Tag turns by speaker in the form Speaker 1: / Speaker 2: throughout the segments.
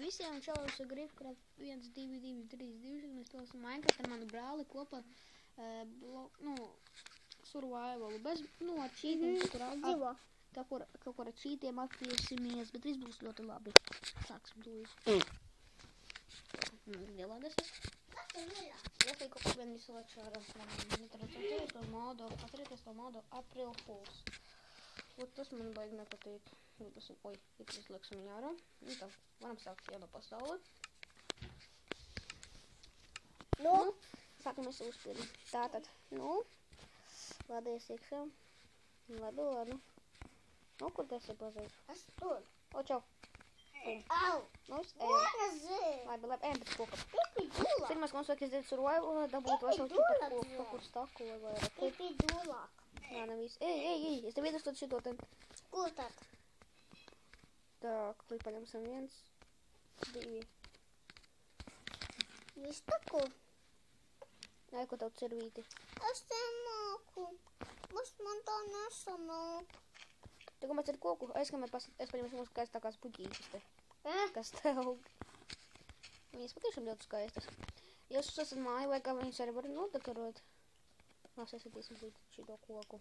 Speaker 1: visiem čalos ar Grifcraft 1, 2, 2, 3, 2, mēs spēlēsim Minecraft ar manu brāli kopā, survivalu, bez, ar čītiem, kaut kur ar čītiem attiesimies, bet viss būs ļoti labi. Sāksim tūlīt. Lielādēsies?
Speaker 2: Kas ir lielā?
Speaker 1: Es kaut ko vien visu laiku šādā netraucēties to modu, atcerieties to modu April Fools. Tas man baigi nepatīk. Oi, izlieksim viņu ārā. Tā, varam sākt jau no pasauli. Sākam visu uzpildi. Tātad, lādēs iekšā. Ladu. Kur tas ir pazīst?
Speaker 2: Es tur.
Speaker 1: Čau.
Speaker 2: Au!
Speaker 1: Labi, ejam pēc koka. Pirmais, ko mums vajag izdarīt survival, dabūt veselu čipa koku, kur staku vai vairāk.
Speaker 2: Pipi dūlāk.
Speaker 1: Jā, nav viss. Ej, es tev iedošu šito ten.
Speaker 2: Ko tad?
Speaker 1: Tā, klip paņemsim 1, 2.
Speaker 2: Viss taku?
Speaker 1: Nē, ko tev cervīti?
Speaker 2: Es te māku. Man tā nesanāk.
Speaker 1: Tagad mēs ar koku aizkamēt, es paņemšu mūsu skaistākās puķītes te. Kas te aug? Viņas patiešām ļoti skaistas. Ja jūs esat māju, vai kā viņas arī var nodekorot? Mēs esatiesim šito koku.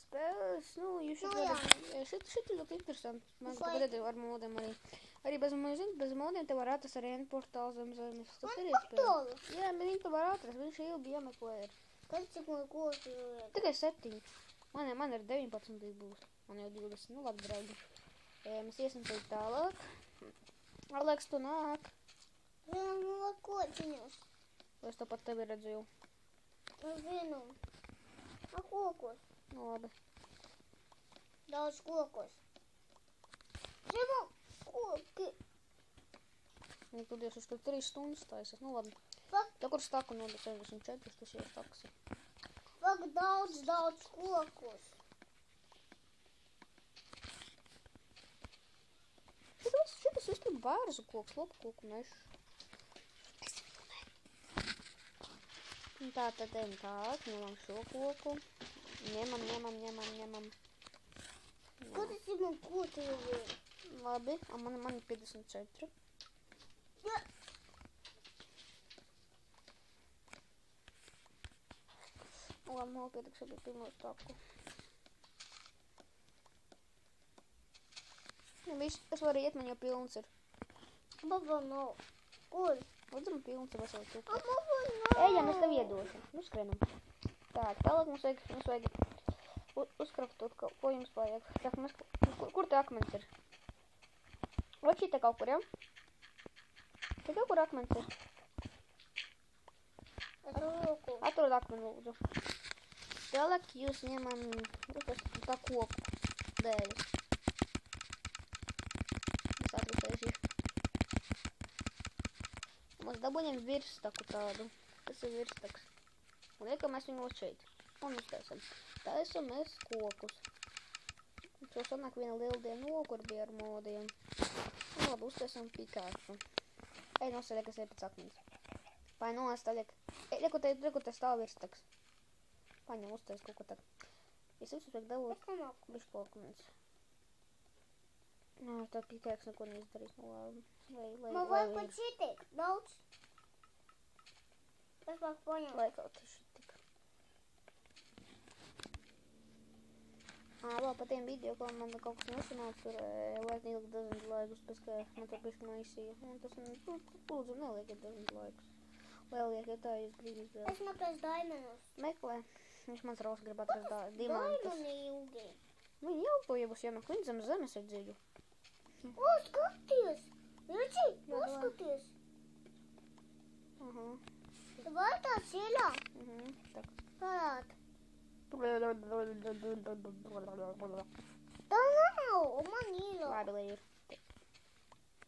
Speaker 1: Spēles, jūs šit ir ļoti interesanti. Man tagad ar modiem arī. Arī bez modiem te var atrast arī endportālu zem zemes.
Speaker 2: Portālu?
Speaker 1: Jā, bet viņi te var atrast, viņš ilgi jāmeklē ir.
Speaker 2: Pēc cik man koku ir?
Speaker 1: Tikai 7. Man ir 19 būs. Man jau 20. Labi, draugi. Mēs iesim teikt tālāk. Aleks, tu nāk.
Speaker 2: Jā, man kociņus.
Speaker 1: Es to pat tevi redzēju.
Speaker 2: Zinu. Kokos.
Speaker 1: Labi.
Speaker 2: Daudz kokos. Gribu koki.
Speaker 1: Tu dievs, uz tur 3 stundas taisas. Labi. Tā, kur staku no 64, tas jau staks ir.
Speaker 2: Vajag daudz kokos.
Speaker 1: Šitas viss tur bērzu koks, labu koku nešu. Tā, tad ejam tāk, ņemam šo koku. Ņemam.
Speaker 2: Ko tas ir man koku ir?
Speaker 1: Labi, man ir 54.
Speaker 2: Jā.
Speaker 1: Labi, nopietiks arī pirmo staku. Viss, es varu iet, man jau pilns ir.
Speaker 2: Baba nav. Kur?
Speaker 1: Lūdzu, man pilns ir veseli tupi.
Speaker 2: Baba nav.
Speaker 1: Ejam, es tev iedošu. Skrienam. Tā, tālāk mums vajag uzkraftot, ko jums vajag. Tā, kur te akmens ir? Vai šī te kaut kur, ja? Te kaut kur akmens ir? Atrod akmeni, lūdzu. Tālāk jūs ņemam tā koku dēļas. Es atlikēšu. Mēs dabūņam virsstaku tādu. Tas ir virstaks. Un liekam mēs viņu šeit. Un uztaisam. Taisam mēs kokus. Un šo sanāk viena liela diena kur bija ar modiem. Un labi, uztaisam pikāšu. Ej, nosaliek, kas ir pēc akmens. Vai nostaliek. Reku te stāv virstaks. Paņem uztais kaut ko tā. Es visu vajag dabūt bišķi akmens. Tā pikāks neko neizdarīs.
Speaker 2: Man vajag pat šitik. Daudz. Es vajag paņemt.
Speaker 1: Lai kaut kas šitik. Vēl pa tiem video, ko man kaut kas nesanāca, tur vajag nelikt dažņu laikus, pēc kā man tur bišķi maisīja. Un tas, lūdzu, neliekiet dažņu laikus. Vēl liekiet tā, jūs gribu izdarīt.
Speaker 2: Es meklēs daimenus.
Speaker 1: Meklē. Viņš mans raus grib atrast diamantus.
Speaker 2: Daimeni ilgi.
Speaker 1: Viņi jau to būs jāmeklē, viņi zem zemes ir dziļi.
Speaker 2: Skaties! Redzi, skaties! Vai tāds ielā?
Speaker 1: Tā.
Speaker 2: Parād. Tā nav, man ielā.
Speaker 1: Labi, lai ir.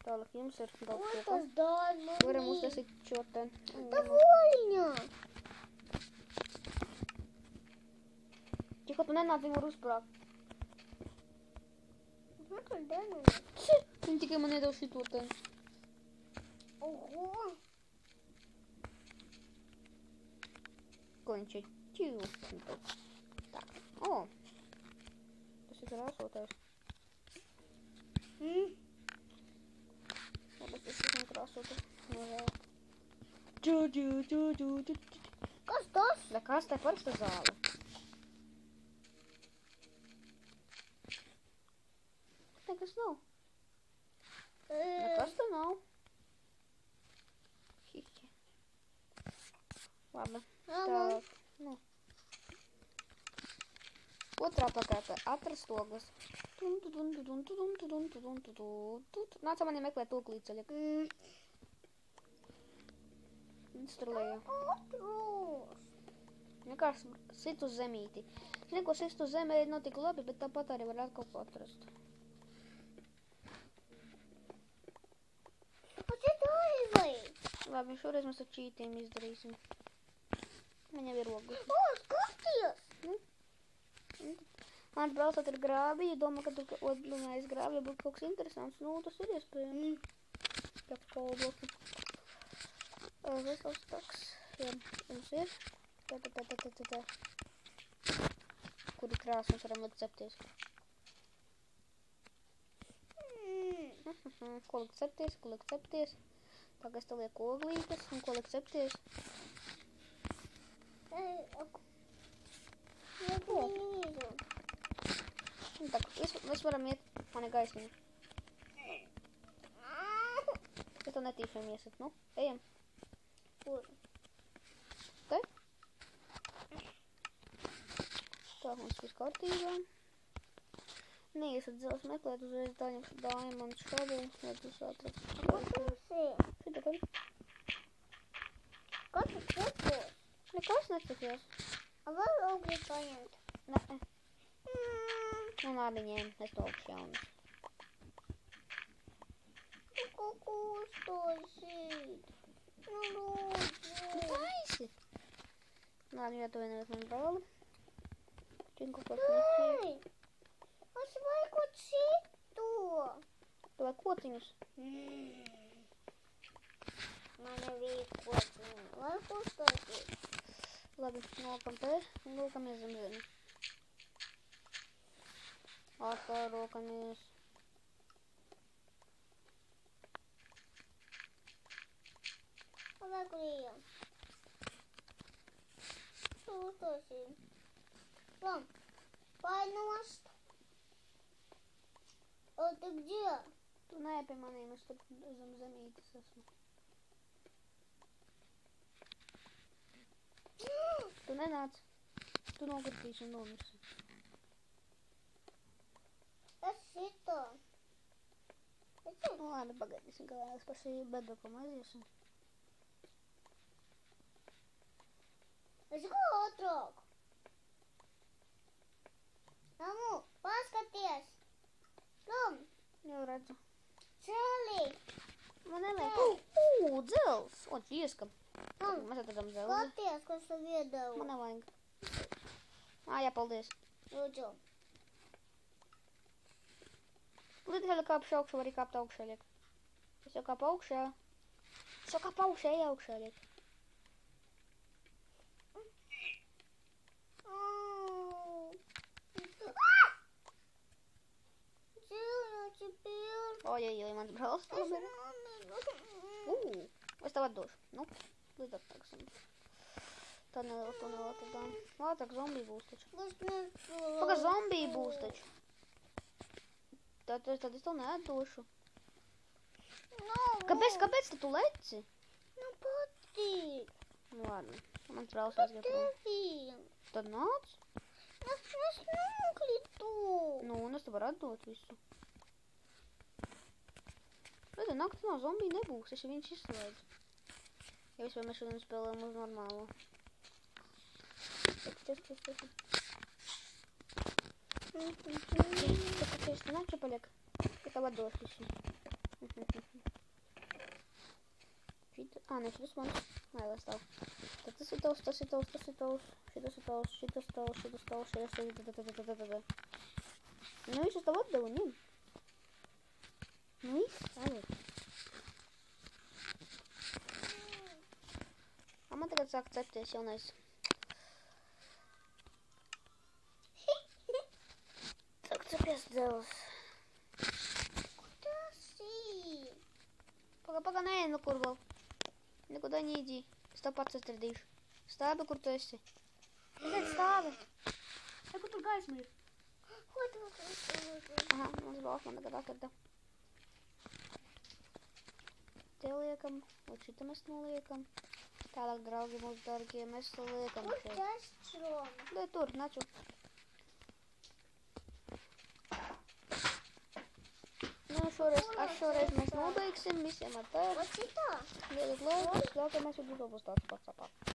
Speaker 1: Tālāk jums ir daudz
Speaker 2: Ko
Speaker 1: koku.
Speaker 2: tas dara?
Speaker 1: Varam uztaisīt šo te.
Speaker 2: Tā voliņā.
Speaker 1: Tikko tu nenāc, viņi var uzprāt.
Speaker 2: Meklē daimenus.
Speaker 1: Viņi tikai man iedod šito te.
Speaker 2: Oho!
Speaker 1: Ko viņš ir ķīvs. Tā. Tas ir krāsotais.
Speaker 2: Kas tas?
Speaker 1: Nekas, tā parasta zāle. Nekas nav. Nekas tur nav. Hihi. Labi. Tā. Nu. Otrā pakāpe. Atrast ogles. Nāca mani meklēt oglīceļa. Viņš tur lejā. Vienkārši sit uz zemīti. Neko sist uz zemē nav tik labi, bet tāpat arī varētu kaut ko atrast. Labi, šoreiz mēs ar čītiem izdarīsim. Viņam ir ogles.
Speaker 2: O, skaties!
Speaker 1: Mans braucot ar grābi, ja domā, ka tu odļumējas grābi, ja būtu kaut kas interesants. Nu, tas ir iespējams. Kāds kolbloki. Vesels taks. Jā, mums ir. Tā. Kuri krās mums varam cepties? Ko likt cepties? Tagad es te lieku oglītes, un ko likt cepties? Tā, mēs varam iet, man ir gaismiņa. Es to netīšām iesat, nu, ejam.
Speaker 2: Kur?
Speaker 1: Te? Tā, mums viss kārtībā. Neiesat dzels meklēt, uzreiz daņemšu Diamond Shovel, lai tas atrast.
Speaker 2: Kas tas ir?
Speaker 1: Šitā tad?
Speaker 2: Kas tas cepos?
Speaker 1: Nekas necepjās.
Speaker 2: Var ogli paņemt?
Speaker 1: Nē. Nu, labi ņēmu, es to augšu jaunas.
Speaker 2: Tu kaut ko uztaisīt. Nu, lūdzu.
Speaker 1: Taisi! Labi, jātuvināt man brāli. Činku kaut ko
Speaker 2: Ei! Es vajag citu.
Speaker 1: Tu vai kociņus?
Speaker 2: Man nebija kociņu. Vajag uztaisīt.
Speaker 1: Labi, nokam te un lūkamies zem zemi. Atkārokamies.
Speaker 2: Vajag lījām. Tu uztaisīt. Lam, painost. O, tu где?
Speaker 1: Tu nē pie maniem, es tur zem zemītes esmu. Tu nenāc. Tu nogurtīsi un nomirsi.
Speaker 2: Es šito.
Speaker 1: Nu labi, pagaidīsim, ka es par šī bedrokam aiziesim.
Speaker 2: Es ko ātrāk? Mamu, paskaties. Lam,
Speaker 1: Jau redzu.
Speaker 2: cēlī.
Speaker 1: Man nevajag. Dzels! O, ķieskam. Mēs atradām zelzi.
Speaker 2: Skaties, kas tu iedevu.
Speaker 1: Man nevajag. Jā, paldies.
Speaker 2: Lūdzu.
Speaker 1: Lidgaļa kāpšu augšu, var arī kāpt augšā liek. Es jau kāpu augšā. Es jau kāpu augšā, ej augšā liek. Ojej, mans brālis to ir. Es tev atdošu. Nu, līdz attāksim. Tā nelielu to nelatadām. Ātrāk zombiju būs taču. Pagā zombiju būs taču. Tad es tev neatdošu. Kāpēc tu leci?
Speaker 2: Nu, patīk.
Speaker 1: Nu, labi. Mans brālis aizgāja prom. Tad nāc.
Speaker 2: Es nokritu.
Speaker 1: Nu, un es tev varu atdot visu. Redzi, naktis nav zombiju nebūs, es viņš izslēdzu. Ja vispār mēs šodien spēlējam uz normālo. Skaties, tu nāc paliek, ka tev atdos visu. Ne, šitas mans. Nē, lai stāv. Tad tas ir tavs. Šitas ir tavs. Nu, visus tev atdevu, ņem. Nu, viss, aiziet. Man tagad sāk cepties jaunais. Sāk cepties dzels.
Speaker 2: Ko tas ir?
Speaker 1: Пога, нē, nu kur vēl. Nikudā neīdī. Es tev pats atradīšu. Stāvi, kur tu esi. Tagad stāvi.
Speaker 3: Kur tur gaisma ir?
Speaker 2: Ko tu?
Speaker 1: Aha, mums balss man tagad atrada. Te liekam, un šita mēs noliekam. Tālāk, draugi, mūsu dargie, mēs to liekam
Speaker 2: Kur
Speaker 1: šeit.
Speaker 2: tas čroma?
Speaker 1: Dai tur, naču. Nu, šoreiz mēs nobeigsim visiem ar tēru.
Speaker 2: Вот это?
Speaker 1: Lieliet laikus, vēl, ka mēs jau būs tāds pats apā.